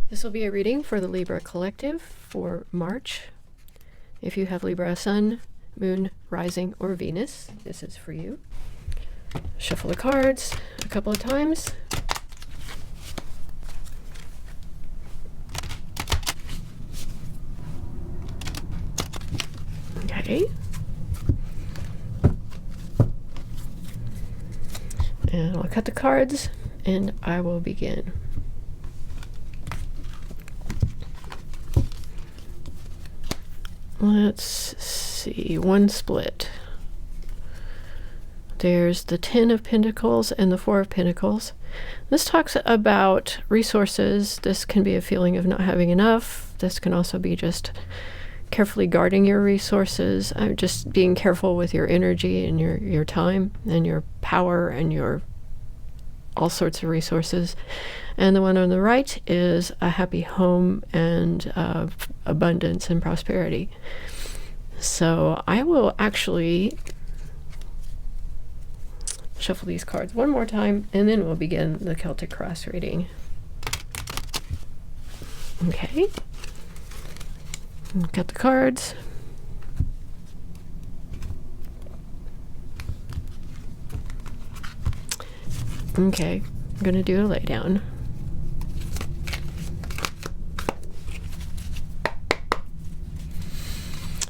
This will be a reading for the Libra Collective for March. If you have Libra Sun, Moon, Rising, or Venus, this is for you. Shuffle the cards a couple of times. Okay. And I'll cut the cards and I will begin. Let's see, one split. There's the 10 of Pentacles and the 4 of Pentacles. This talks about resources. This can be a feeling of not having enough. This can also be just carefully guarding your resources. Just being careful with your energy and your time and your power and your all sorts of resources. And the one on the right is a happy home and abundance and prosperity. So I will actually shuffle these cards one more time and then we'll begin the Celtic Cross reading. Okay. Got the cards. Okay, I'm going to do a lay down.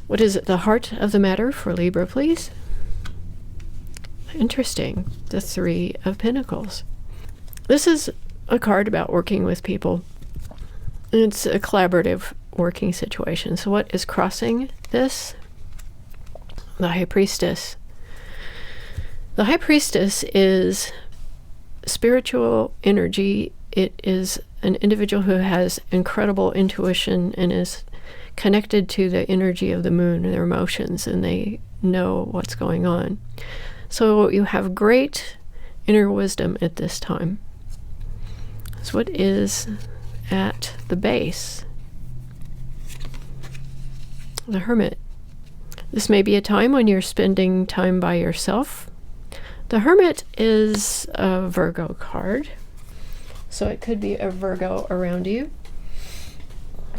What is at the heart of the matter for Libra, please? Interesting. The 3 of Pentacles. This is a card about working with people. It's a collaborative working situation. So what is crossing this? The High Priestess. The High Priestess is spiritual energy. It is an individual who has incredible intuition and is connected to the energy of the moon and their emotions, and they know what's going on. So you have great inner wisdom at this time. So what is at the base? The Hermit. This may be a time when you're spending time by yourself. The Hermit is a Virgo card, so it could be a Virgo around you.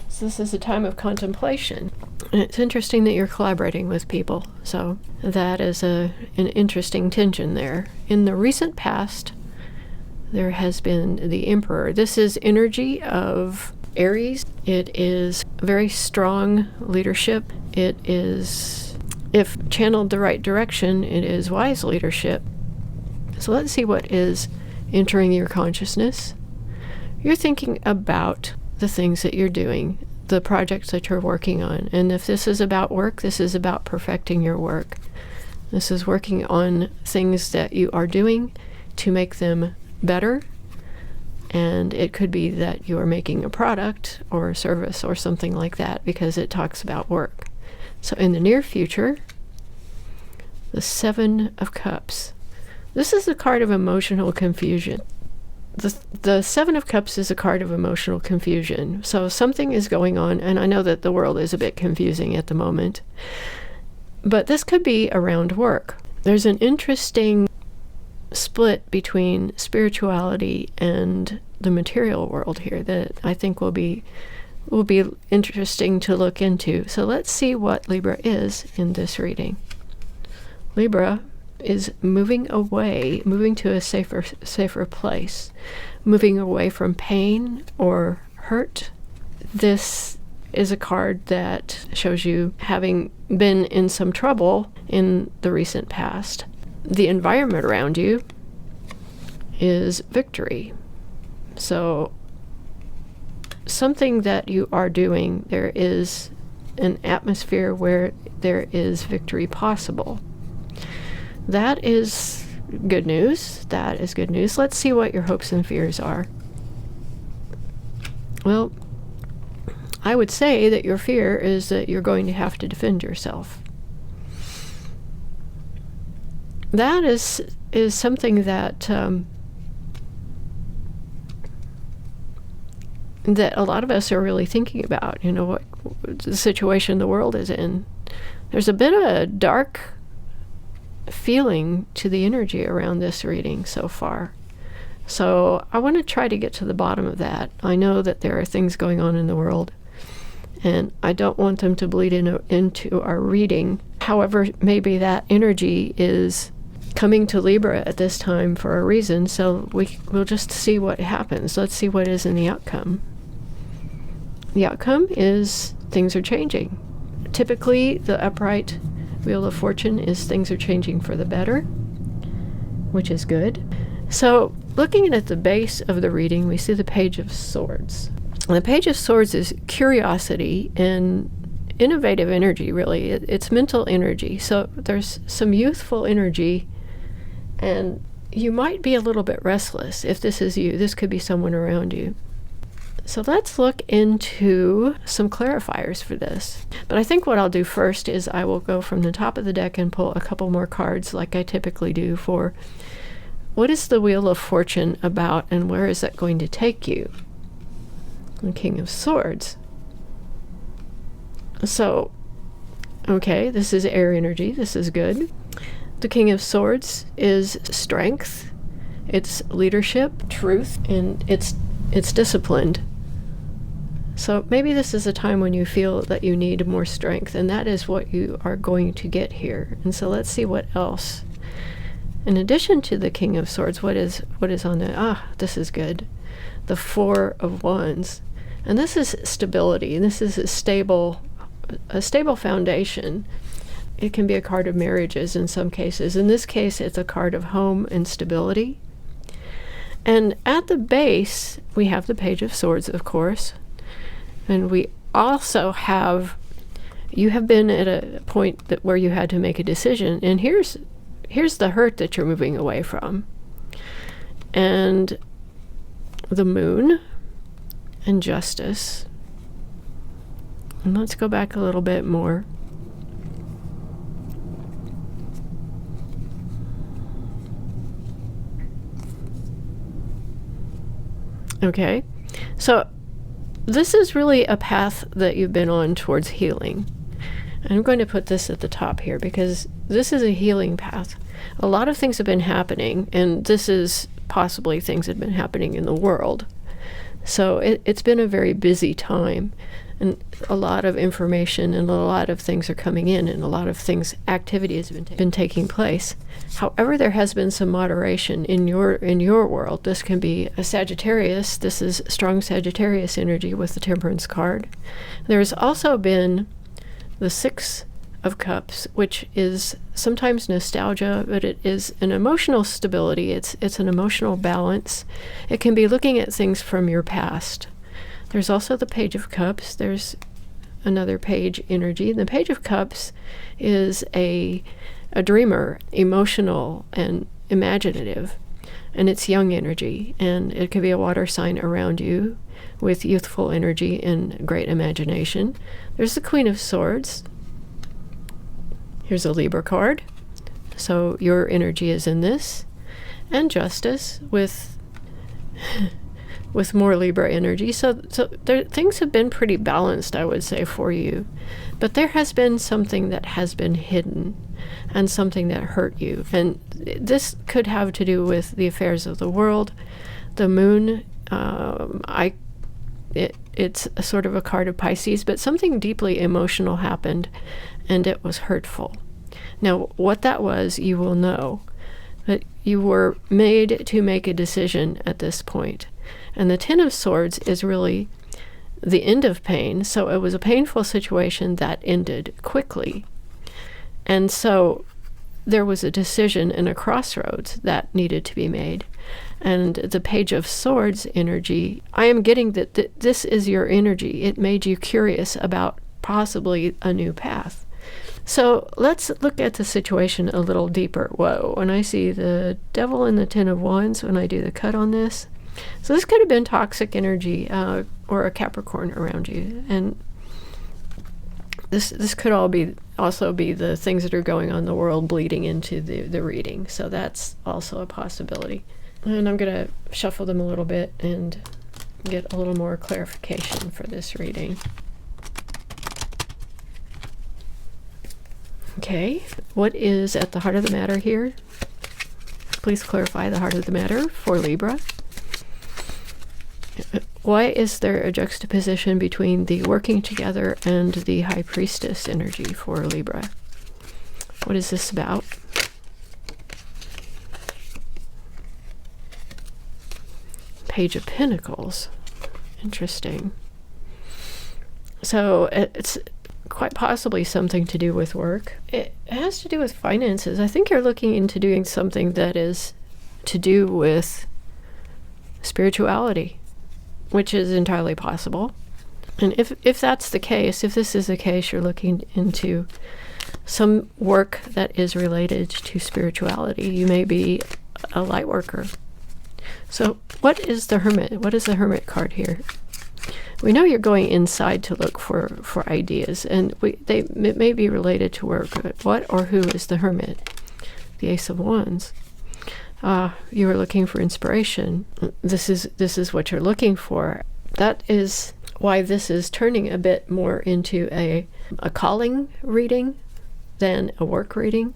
So this is a time of contemplation. And it's interesting that you're collaborating with people, so that is an interesting tension there. In the recent past, there has been the Emperor. This is energy of Aries. It is very strong leadership. It is, if channeled the right direction, it is wise leadership. So let's see what is entering your consciousness. You're thinking about the things that you're doing, the projects that you're working on. And if this is about work, this is about perfecting your work. This is working on things that you are doing to make them better. And it could be that you are making a product or a service or something like that, because it talks about work. So in the near future, the 7 of Cups. This is a card of emotional confusion. The 7 of Cups is a card of emotional confusion. So something is going on, and I know that the world is a bit confusing at the moment. But this could be around work. There's an interesting split between spirituality and the material world here that I think will be interesting to look into. So let's see what Libra is in this reading. Libra is moving away, moving to a safer place, moving away from pain or hurt. This is a card that shows you having been in some trouble in the recent past. The environment around you is victory. So something that you are doing, there is an atmosphere where there is victory possible. That is good news. That is good news. Let's see what your hopes and fears are. Well, I would say that your fear is that you're going to have to defend yourself. That is something that that a lot of us are really thinking about. You know, what the situation the world is in. There's a bit of a dark feeling to the energy around this reading so far. So I want to try to get to the bottom of that. I know that there are things going on in the world, and I don't want them to bleed into our reading. However, maybe that energy is coming to Libra at this time for a reason, so we'll just see what happens. Let's see what is in the outcome. The outcome is things are changing. Typically, the upright Wheel of Fortune is things are changing for the better, which is good. So, looking at the base of the reading, we see the Page of Swords. And the Page of Swords is curiosity and innovative energy, really. It's mental energy. So there's some youthful energy, and you might be a little bit restless. If this is you, this could be someone around you. So let's look into some clarifiers for this. But I think what I'll do first is I will go from the top of the deck and pull a couple more cards like I typically do for what is the Wheel of Fortune about, and where is that going to take you? The King of Swords. So, okay, this is air energy. This is good. The King of Swords is strength. It's leadership, truth, and it's disciplined. So maybe this is a time when you feel that you need more strength, and that is what you are going to get here. And so let's see what else. In addition to the King of Swords, what is on the, this is good. The Four of Wands. And this is stability. And this is a stable foundation. It can be a card of marriages in some cases. In this case, it's a card of home and stability. And at the base, we have the Page of Swords, of course. And we also have, you have been at a point where you had to make a decision. And here's the hurt that you're moving away from. And the Moon and Justice. And let's go back a little bit more. Okay, so this is really a path that you've been on towards healing. I'm going to put this at the top here because this is a healing path. A lot of things have been happening, and this is possibly things that have been happening in the world. So it's been a very busy time, and a lot of information and a lot of things are coming in, and a lot of activity has been taking place. However, there has been some moderation in your world. This can be a Sagittarius. This is strong Sagittarius energy with the Temperance card. There's also been the Six of Cups, which is sometimes nostalgia, but it is an emotional stability. It's an emotional balance. It can be looking at things from your past. There's also the Page of Cups. There's another page energy. The Page of Cups is a dreamer, emotional and imaginative, and it's young energy, and it could be a water sign around you with youthful energy and great imagination. There's the Queen of Swords. Here's a Libra card. So your energy is in this. And Justice with more Libra energy. So things have been pretty balanced, I would say, for you. But there has been something that has been hidden and something that hurt you. And this could have to do with the affairs of the world. The Moon, it's a sort of a card of Pisces, but something deeply emotional happened, and it was hurtful. Now, what that was, you will know. But you were made to make a decision at this point. And the Ten of Swords is really the end of pain. So it was a painful situation that ended quickly. And so there was a decision and a crossroads that needed to be made. And the Page of Swords energy, I am getting that this is your energy. It made you curious about possibly a new path. So let's look at the situation a little deeper. Whoa, when I see the Devil and the Ten of Wands, when I do the cut on this. So this could have been toxic energy or a Capricorn around you. And this could also be the things that are going on in the world bleeding into the reading. So that's also a possibility. And I'm going to shuffle them a little bit and get a little more clarification for this reading. Okay, what is at the heart of the matter here? Please clarify the heart of the matter for Libra. Why is there a juxtaposition between the working together and the High Priestess energy for Libra? What is this about? Page of Pentacles. Interesting. So it's quite possibly something to do with work. It has to do with finances. I think you're looking into doing something that is to do with spirituality, which is entirely possible. And if that's the case, if this is the case, you're looking into some work that is related to spirituality. You may be a light worker. So what is the Hermit? What is the Hermit card here? We know you're going inside to look for ideas, and it may be related to work. But what or who is the Hermit? The Ace of Wands. You are looking for inspiration. This is what you're looking for. That is why this is turning a bit more into a calling reading than a work reading.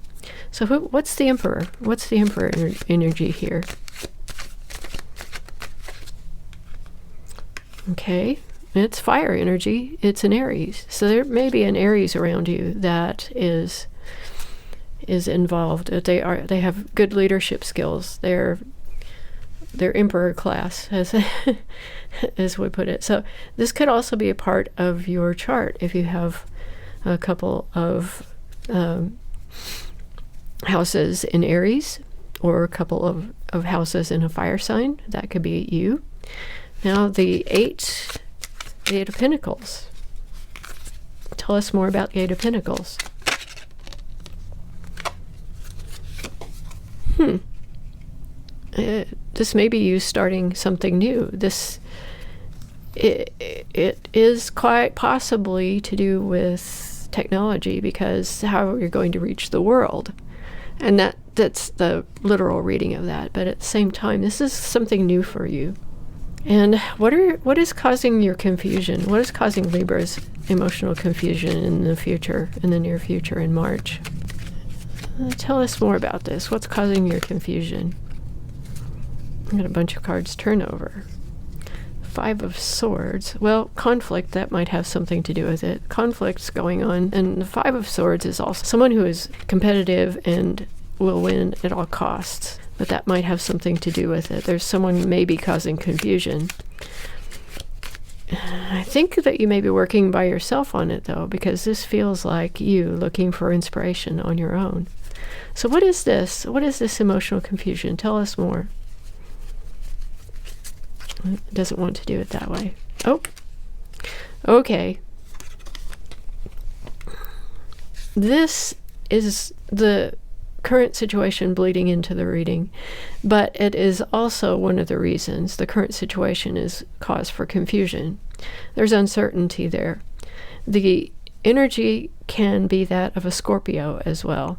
So what's the Emperor? What's the Emperor energy here? Okay, it's fire energy. It's an Aries. So there may be an Aries around you that is involved. They have good leadership skills. They're Emperor class, as we put it. So this could also be a part of your chart if you have a couple of houses in Aries, or a couple of houses in a fire sign. That could be you. Now the Eight of Pentacles. Tell us more about the Eight of Pentacles. This may be you starting something new. It is quite possibly to do with technology, because how you're going to reach the world. And that's the literal reading of that. But at the same time, this is something new for you. And what is causing your confusion? What is causing Libra's emotional confusion in the future, in the near future, in March? Tell us more about this. What's causing your confusion? I got a bunch of cards turn over. Five of Swords. Well, conflict, that might have something to do with it. Conflict's going on. And the Five of Swords is also someone who is competitive and will win at all costs. But that might have something to do with it. There's someone maybe causing confusion. I think that you may be working by yourself on it, though, because this feels like you looking for inspiration on your own. So what is this? What is this emotional confusion? Tell us more. It doesn't want to do it that way. Oh, okay. This is the current situation bleeding into the reading, but it is also one of the reasons the current situation is cause for confusion. There's uncertainty there. The energy can be that of a Scorpio as well.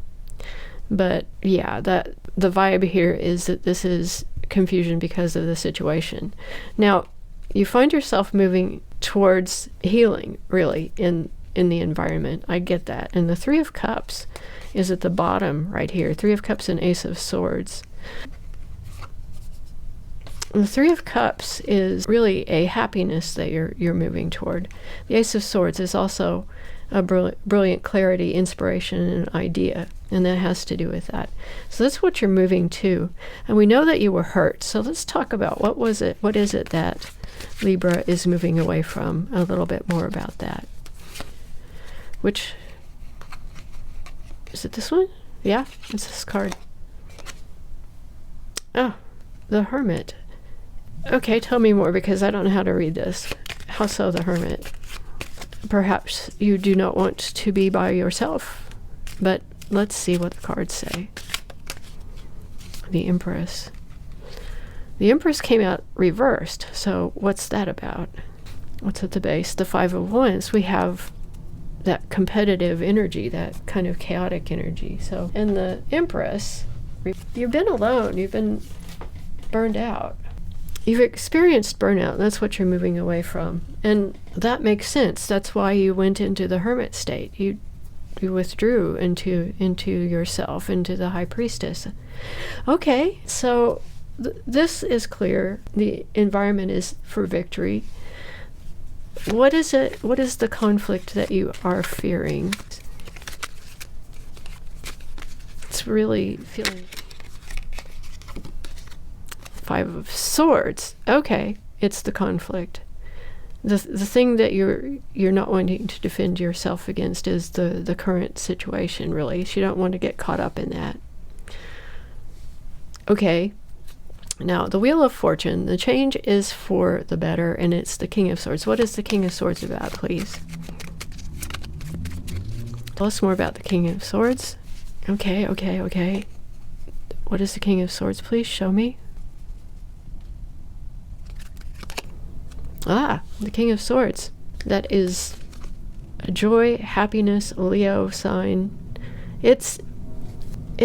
But yeah, that the vibe here is that this is confusion because of the situation. Now, you find yourself moving towards healing, really, in the environment. I get that. And the Three of Cups is at the bottom right here. Three of Cups and Ace of Swords. And the Three of Cups is really a happiness that you're moving toward. The Ace of Swords is also a brilliant clarity, inspiration, and an idea, and that has to do with that. So that's what you're moving to. And we know that you were hurt. So let's talk about what is it that Libra is moving away from, a little bit more about that. Which, is it this one? Yeah, it's this card. Oh, the Hermit. Okay, tell me more, because I don't know how to read this. How so, the Hermit? Perhaps you do not want to be by yourself, but let's see what the cards say. The Empress. The Empress came out reversed, so what's that about? What's at the base? The Five of Wands. We have that competitive energy, that kind of chaotic energy. So, and the Empress, you've been alone, you've been burned out. You've experienced burnout, and that's what you're moving away from. And that makes sense. That's why you went into the Hermit state. You withdrew into yourself, into the High Priestess. Okay, so this is clear. The environment is for victory. What is it? What is the conflict that you are fearing? It's really feeling Five of Swords. Okay, it's the conflict. The thing that you're not wanting to defend yourself against is the current situation, really. So you don't want to get caught up in that. Okay. Now, the Wheel of Fortune, the change is for the better, and it's the King of Swords. What is the King of Swords about, please? Tell us more about the King of Swords. Okay. What is the King of Swords, please? Show me. Ah, the King of Swords. That is a joy, happiness, Leo sign. It's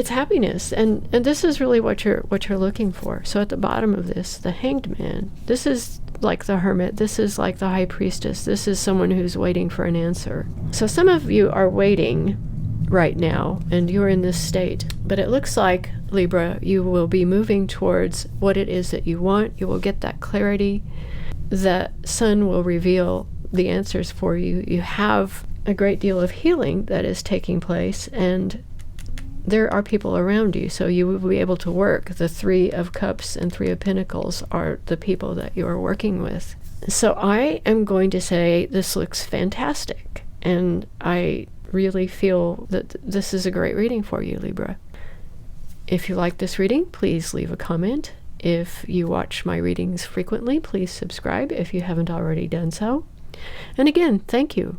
happiness, and this is really what you're looking for. So at the bottom of this, the Hanged Man. This is like the Hermit. This is like the High Priestess. This is someone who's waiting for an answer. So some of you are waiting right now, and you're in this state. But it looks like, Libra, you will be moving towards what it is that you want. You will get that clarity. The sun will reveal the answers for you. You have a great deal of healing that is taking place, and there are people around you, so you will be able to work. The Three of Cups and Three of Pentacles are the people that you are working with. So I am going to say this looks fantastic, and I really feel that this is a great reading for you, Libra. If you like this reading, please leave a comment. If you watch my readings frequently, please subscribe if you haven't already done so. And again, thank you.